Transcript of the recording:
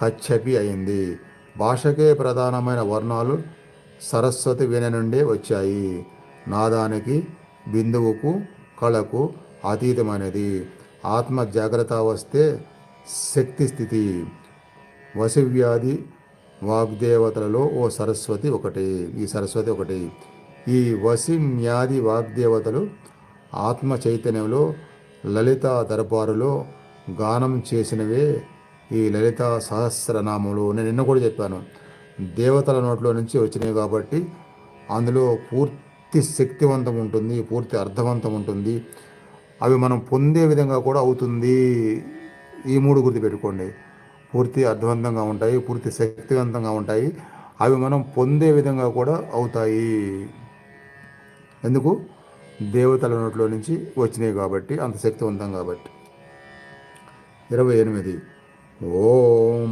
కచ్చపి అయింది. భాషకే ప్రధానమైన వర్ణాలు సరస్వతి వీణ నుండే వచ్చాయి. నాదానికి, బిందువుకు, కళకు అతీతమైనది. ఆత్మ జాగ్రత్త వస్తే శక్తి స్థితి. వశవ్యాధి వాగ్దేవతలలో ఈ సరస్వతి ఒకటి. ఈ వశిమ్యాది వాగ్దేవతలు ఆత్మ చైతన్యంలో లలితా దర్బారులో గానం చేసినవే ఈ లలితా సహస్రనామములు. నేను నిన్న కూడా చెప్పాను, దేవతల నోట్లో నుంచి వచ్చినవి కాబట్టి అందులో పూర్తి శక్తివంతం ఉంటుంది, పూర్తి అర్థవంతం ఉంటుంది. అవి మనం పొందే విధంగా కూడా అవుతుంది. ఈ మూడు గుర్తుపెట్టుకోండి. పూర్తి అర్థవంతంగా ఉంటాయి, పూర్తి శక్తివంతంగా ఉంటాయి. అవి మనం పొందే విధంగా కూడా అవుతాయి. ఎందుకు? దేవతల నోట్లో నుంచి వచ్చినాయి కాబట్టి, అంత శక్తివంతం కాబట్టి. 28 ఓం